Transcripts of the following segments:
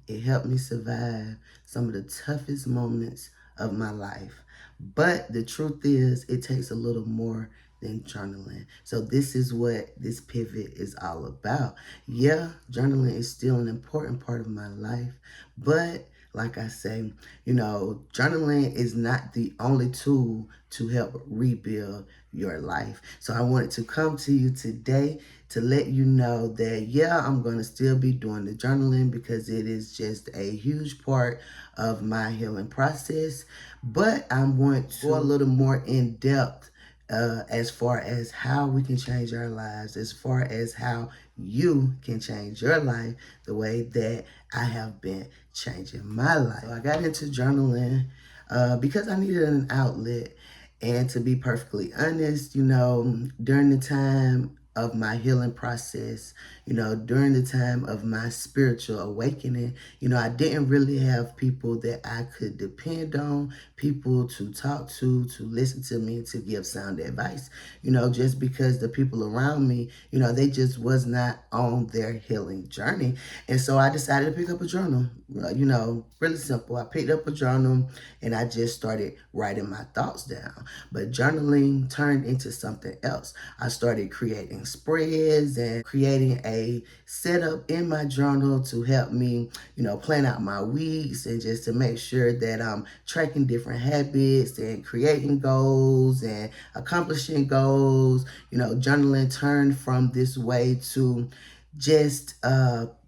It helped me survive some of the toughest moments of my life. But the truth is, it takes a little more than journaling. So this is what this pivot is all about. Yeah, journaling is still an important part of my life, but like I say, journaling is not the only tool to help rebuild your life. So I wanted to come to you today to let you know that, yeah, I'm going to still be doing the journaling because it is just a huge part of my healing process. But I'm going to go a little more in depth as far as how we can change our lives, as far as how you can change your life the way that I have been changing my life. So I got into journaling because I needed an outlet. And to be perfectly honest, during the time of my healing process, during the time of my spiritual awakening, I didn't really have people that I could depend on, people to talk to listen to me, to give sound advice, just because the people around me, they just was not on their healing journey. And so I decided to pick up a journal, really simple. I picked up a journal and I just started writing my thoughts down. But journaling turned into something else. I started creating spreads and creating a setup in my journal to help me, plan out my weeks and just to make sure that I'm tracking different habits and creating goals and accomplishing goals. Journaling turned from this way to just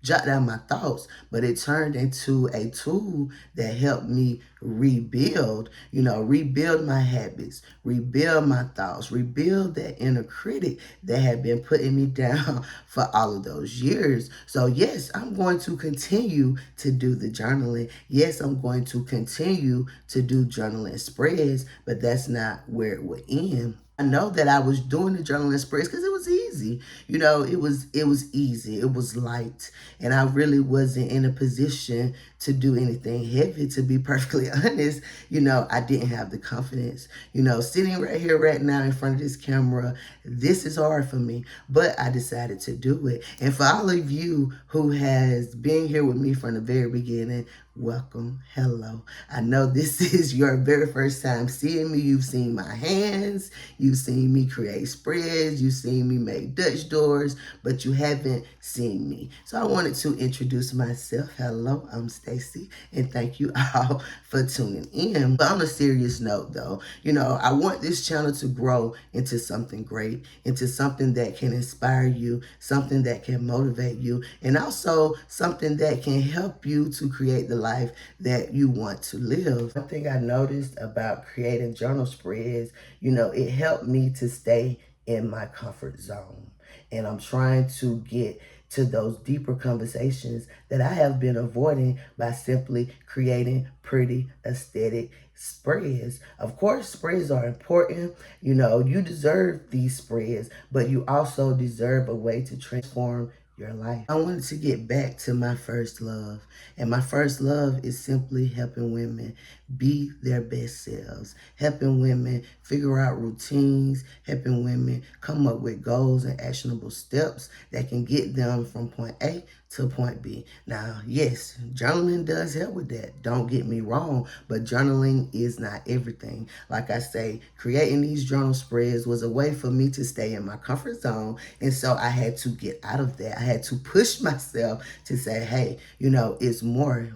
jot down my thoughts, but it turned into a tool that helped me rebuild my habits, rebuild my thoughts, rebuild that inner critic that had been putting me down for all of those years. So yes, I'm going to continue to do the journaling. Yes, I'm going to continue to do journaling spreads, but that's not where it would end. I know that I was doing the journaling spreads because it was easy. It was easy. It was light. And I really wasn't in a position to do anything heavy, to be perfectly honest. I didn't have the confidence. Sitting right here right now in front of this camera, this is hard for me, but I decided to do it. And for all of you who has been here with me from the very beginning, welcome. Hello. I know this is your very first time seeing me. You've seen my hands. You've seen me create spreads. You've seen me make Dutch doors, but you haven't seen me. So I wanted to introduce myself. Hello, I'm Stacy, and thank you all for tuning in. But on a serious note, though, I want this channel to grow into something great, into something that can inspire you, something that can motivate you, and also something that can help you to create the life that you want to live. One thing I noticed about creating journal spreads, it helped me to stay in my comfort zone. And I'm trying to get to those deeper conversations that I have been avoiding by simply creating pretty aesthetic spreads. Of course, spreads are important. You deserve these spreads, but you also deserve a way to transform your life. I wanted to get back to my first love. And my first love is simply helping women be their best selves, helping women figure out routines, helping women come up with goals and actionable steps that can get them from point A to point B. Now, yes, journaling does help with that. Don't get me wrong, but journaling is not everything. Like I say, creating these journal spreads was a way for me to stay in my comfort zone. And so I had to get out of that. I had to push myself to say, hey, it's more,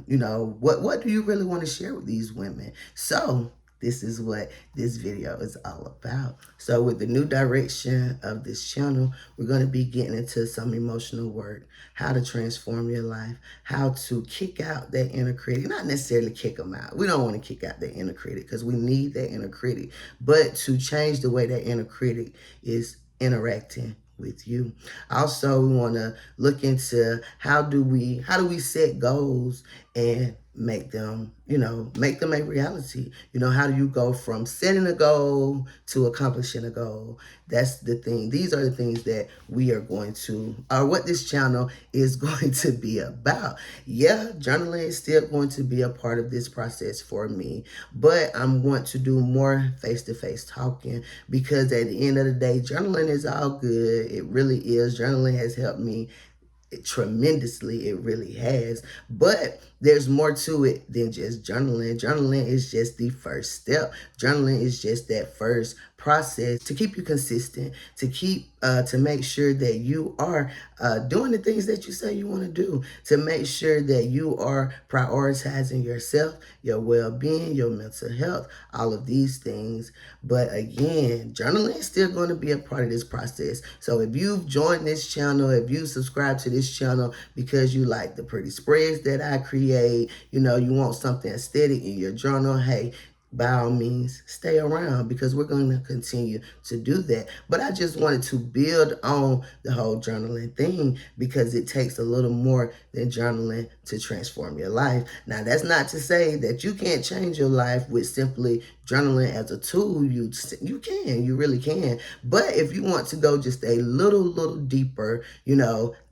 what do you really want to share with these women? So this is what this video is all about. So with the new direction of this channel, we're going to be getting into some emotional work, how to transform your life, how to kick out that inner critic. Not necessarily kick them out. We don't want to kick out that inner critic because we need that inner critic, but to change the way that inner critic is interacting with you. Also, we want to look into how do we set goals and make them a reality. How do you go from setting a goal to accomplishing a goal? That's the thing. These are the things that we are going to, or what this channel is going to be about. Yeah, journaling is still going to be a part of this process for me, but I'm going to do more face-to-face talking because at the end of the day, journaling is all good. It really is. Journaling has helped me tremendously. It really has. But there's more to it than just journaling. Journaling is just the first step. Journaling is just that first process to keep you consistent, to make sure that you are doing the things that you say you want to do, to make sure that you are prioritizing yourself, your well-being, your mental health, all of these things. But again, journaling is still going to be a part of this process. So if you've joined this channel, if you subscribe to this channel because you like the pretty spreads that I create, you want something aesthetic in your journal, hey, by all means, stay around because we're going to continue to do that. But I just wanted to build on the whole journaling thing because it takes a little more than journaling to transform your life. Now, that's not to say that you can't change your life with simply journaling as a tool. You can, you really can. But if you want to go just a little deeper,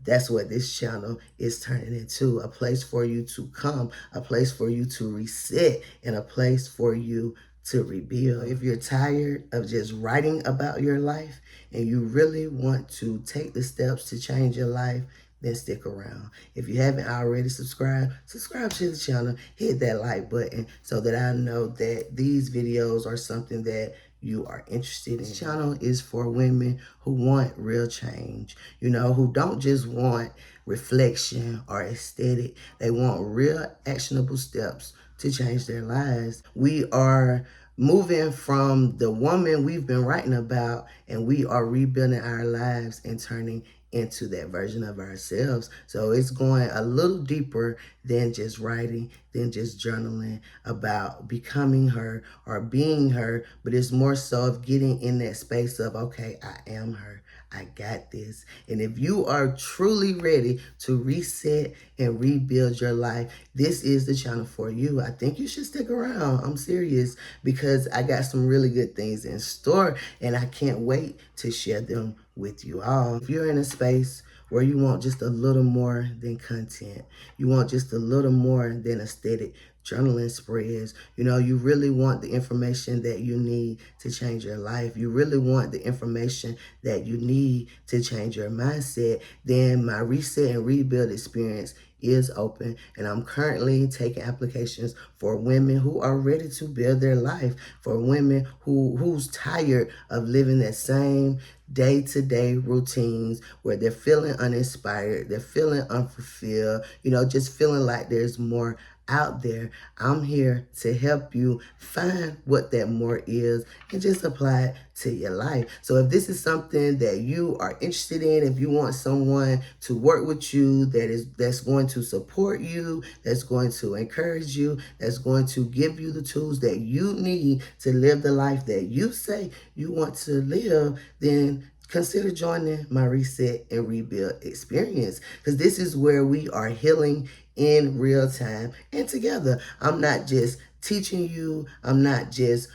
that's what this channel is turning into, a place for you to come, a place for you to reset, and a place for you to rebuild. If you're tired of just writing about your life and you really want to take the steps to change your life, then stick around. If you haven't already subscribe to the channel, hit that like button so that I know that these videos are something that you are interested in. This channel is for women who want real change, who don't just want reflection or aesthetic. They want real actionable steps to change their lives. We are moving from the woman we've been writing about, and we are rebuilding our lives and turning into that version of ourselves. So it's going a little deeper than just writing, than just journaling about becoming her or being her, but it's more so of getting in that space of, okay, I am her. I got this. And if you are truly ready to reset and rebuild your life, this is the channel for you. I think you should stick around. I'm serious, because I got some really good things in store and I can't wait to share them with you all. If you're in a space where you want just a little more than content, you want just a little more than aesthetic journaling spreads, you really want the information that you need to change your life, you really want the information that you need to change your mindset, then my Reset and Rebuild experience is open, and I'm currently taking applications for women who are ready to build their life, for women who's tired of living that same day-to-day routines where they're feeling uninspired, they're feeling unfulfilled, just feeling like there's more out there. I'm here to help you find what that more is and just apply it to your life. So if this is something that you are interested in, if you want someone to work with you that's going to support you, that's going to encourage you, that's going to give you the tools that you need to live the life that you say you want to live, then consider joining my Reset and Rebuild experience, because this is where we are healing in real time and together. I'm not just teaching you, I'm not just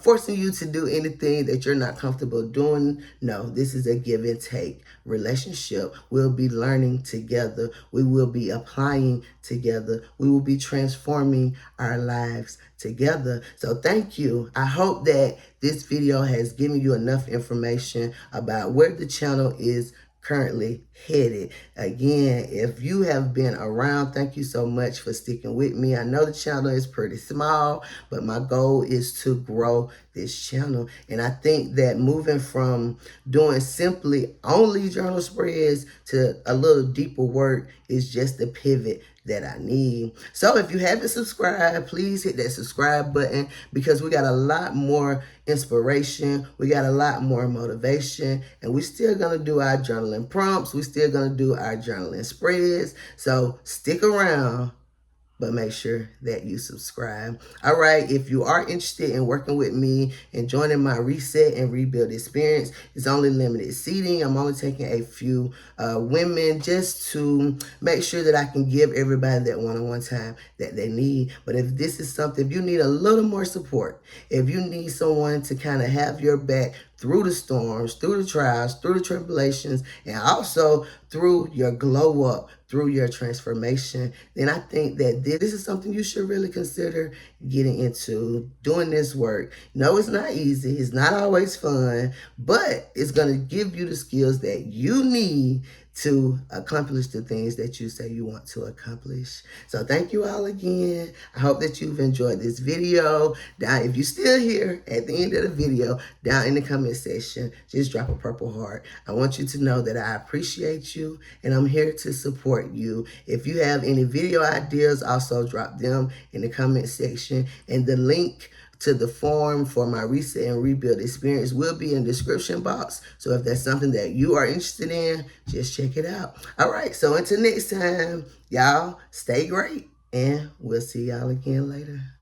forcing you to do anything that you're not comfortable doing. No, this is a give and take relationship. We'll be learning together, we will be applying together, we will be transforming our lives together. So thank you. I hope that this video has given you enough information about where the channel is currently headed. Again, if you have been around, thank you so much for sticking with me. I know the channel is pretty small, but my goal is to grow this channel. And I think that moving from doing simply only journal spreads to a little deeper work is just the pivot that I need. So if you haven't subscribed, please hit that subscribe button, because we got a lot more inspiration, we got a lot more motivation, and we're still gonna do our journaling prompts, we're still gonna do our journaling spreads. So stick around, but make sure that you subscribe. All right, if you are interested in working with me and joining my Reset and Rebuild experience, it's only limited seating. I'm only taking a few women just to make sure that I can give everybody that one-on-one time that they need. But if this is something, if you need a little more support, if you need someone to kind of have your back through the storms, through the trials, through the tribulations, and also through your glow up, through your transformation, then I think that this is something you should really consider getting into, doing this work. No, it's not easy. It's not always fun, but it's going to give you the skills that you need to accomplish the things that you say you want to accomplish. So thank you all again. I hope that you've enjoyed this video. Now, if you're still here at the end of the video, down in the comment section, just drop a purple heart. I want you to know that I appreciate you and I'm here to support you. If you have any video ideas, also drop them in the comment section. And the link to the form for my reset and rebuild experience will be in the description box. So if that's something that you are interested in, just check it out. All right, so until next time, y'all stay great and we'll see y'all again later.